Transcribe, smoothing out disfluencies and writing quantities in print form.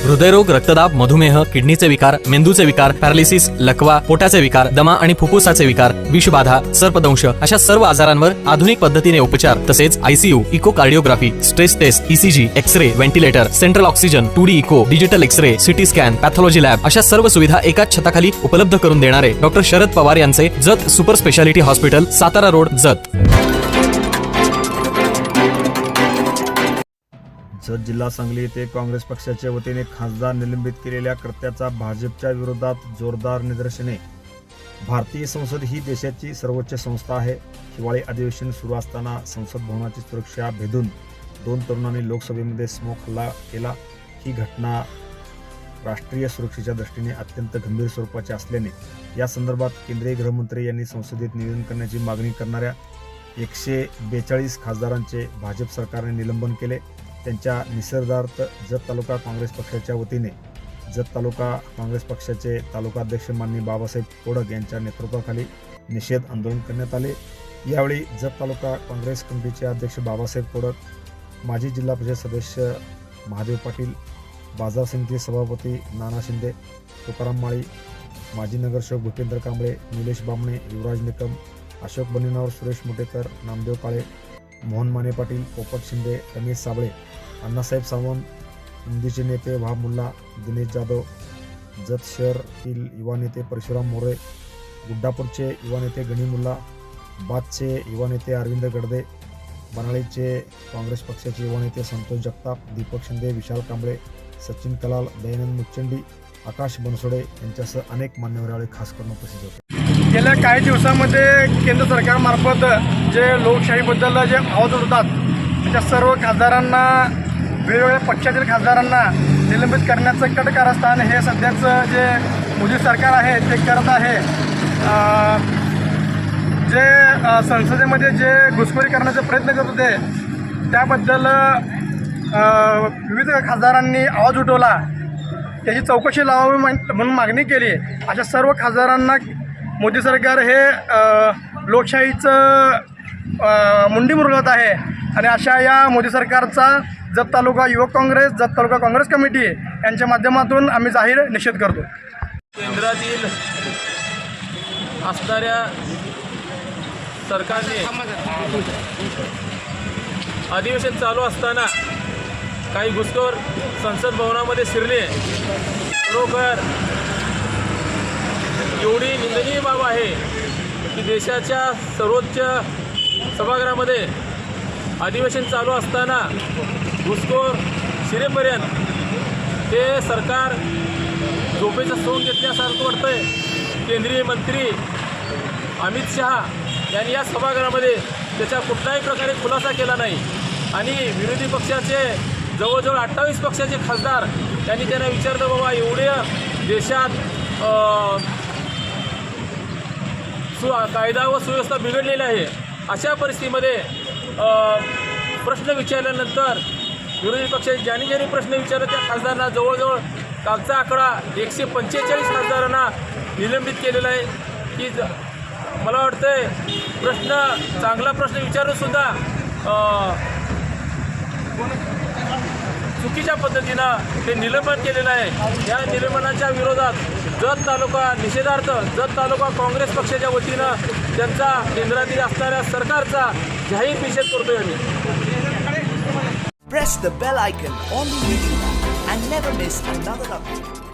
हृदयरोग, रक्तदाब, मधुमेह, किडनीचे विकार, मेंदूचे विकार, पॅरालिसिस, लकवा, पोटाचे विकार, दमा आणि फुफ्फुसाचे विकार, विषबाधा, सर्पदंश अशा सर्व आजारांवर आधुनिक पद्धतीने उपचार तसेच ICU, echocardiography, stress test, ECG, x ray, ventilator, central oxygen, 2D echo, digital x ray, CT scan, pathology lab अशा सर्व सुविधा एकाच छताखाली उपलब्ध करून देणारे डॉक्टर शरद पवार यांचे Jat super speciality hospital, Satara road, Jat. Jat जिल्हा सांगली येथे काँग्रेस पक्षाच्या वतीने खासदार निलंबित केलेल्या कृत्याचा भाजपच्या विरोधात जोरदार निदर्शने. भारतीय संसद ही देशाची सर्वोच्च संस्था आहे. हिवाळी अधिवेशन सुरू असताना संसद भवनाची सुरक्षा भेदून 2 तरुणांनी लोकसभेमध्ये स्मोक हल्ला केला. ही घटना राष्ट्रीय सुरक्षेच्या दृष्टीने अत्यंत गंभीर स्वरूपाची असल्याने या संदर्भात केंद्रीय गृहमंत्री यांनी संसदेत निवेदन करण्याची मागणी करणाऱ्या 142 खासदारांचे भाजप सरकारने निलंबन केले. त्यांच्या निषेधार्थ जत तालुका काँग्रेस पक्षाच्या वतीने जत तालुका काँग्रेस पक्षाचे तालुकाध्यक्ष माननीय बाबासाहेब कोडक यांच्या नेतृत्वाखाली निषेध आंदोलन करण्यात आले. यावेळी जत तालुका काँग्रेस कमिटीचे अध्यक्ष बाबासाहेब कोडक, माजी जिल्हा परिषद सदस्य महादेव पाटील, बाजार समिती सभापती नाना शिंदे, तुकाराम माळी, माजी नगरसेवक भूपेंद्र कांबळे, निलेश बामणे, युवराज निकम, अशोक बनिनावर, सुरेश मुटेकर, नामदेव काळे, मोहन माने पाटील, पोपट शिंदे, रमेश साबळे, अण्णासाहेब सावंत, हिंदीचे नेते वहाब मुल्ला, दिनेश जाधव, जत शहरातील युवा नेते परशुराम मोरे, गुड्डापूरचे युवा नेते गणी मुल्ला, बादचे युवा नेते अरविंद गडदे, बनाळीचे काँग्रेस पक्षाचे युवा नेते संतोष जगताप, दीपक शिंदे, विशाल कांबळे, सचिन कलाल, दयानंद मुचंडी, आकाश बनसोडे यांच्यासह अनेक मान्यवर यावेळी खास करून उपस्थित होते. गेल्या काही दिवसामध्ये केंद्र सरकारमार्फत जे लोकशाहीबद्दल जे आवाज उठतात त्या सर्व खासदारांना, वेगवेगळ्या पक्षातील खासदारांना निलंबित करण्याचं कट कारस्थान हे सध्याचं जे मोदी सरकार आहे ते करत आहे. जे संसदेमध्ये जे घुसखोरी करण्याचा प्रयत्न करत होते त्याबद्दल विविध खासदारांनी आवाज उठवला. त्याची चौकशी लावावी म्हणून मागणी केली. अशा सर्व खासदारांना मोदी सरकार हे लोकशाहीचं मुंडी मुरगळत आहे आणि अशा या मोदी सरकारचा जत तालुका युवक काँग्रेस, जत तालुका काँग्रेस कमिटी यांच्या माध्यमातून आम्ही जाहीर निषेध करतो. केंद्रातील असणाऱ्या सरकारने अधिवेशन चालू असताना काही घुसखोर संसद भवनामध्ये शिरले खरोखर एवढी निंदनीय बाब आहे की देशाच्या सर्वोच्च सभागृहामध्ये अधिवेशन चालू असताना घुसखोर शिरेपर्यंत ते सरकार झोपेचं सोंग घेतल्यासारखं वाटतंय. केंद्रीय मंत्री अमित शहा यांनी या सभागृहामध्ये त्याच्या कुठल्याही प्रकारे खुलासा केला नाही आणि विरोधी पक्षाचे जवळजवळ 28 पक्षाचे खासदार त्यांनी त्यांना विचारलं, बाबा एवढे देशात कायदा व सुव्यवस्था बिघडलेली आहे, अशा परिस्थितीमध्ये प्रश्न विचारल्यानंतर विरोधी पक्षाचे ज्यांनी प्रश्न विचारले त्या खासदारांना जवळजवळ कालचा आकडा 145 खासदारांना निलंबित केलेला आहे. की मला वाटतंय चांगला प्रश्न विचारूनसुद्धा चुकीच्या पद्धतीनं ते निलंबन केलेलं आहे. या निलंबनाच्या विरोधात जत तालुका निषेधार्थ जत तालुका काँग्रेस पक्षाच्या वतीनं त्यांचा केंद्रातील असणाऱ्या सरकारचा जाहीर निषेध करतोय आम्ही. Press the bell icon on the YouTube and never miss another update.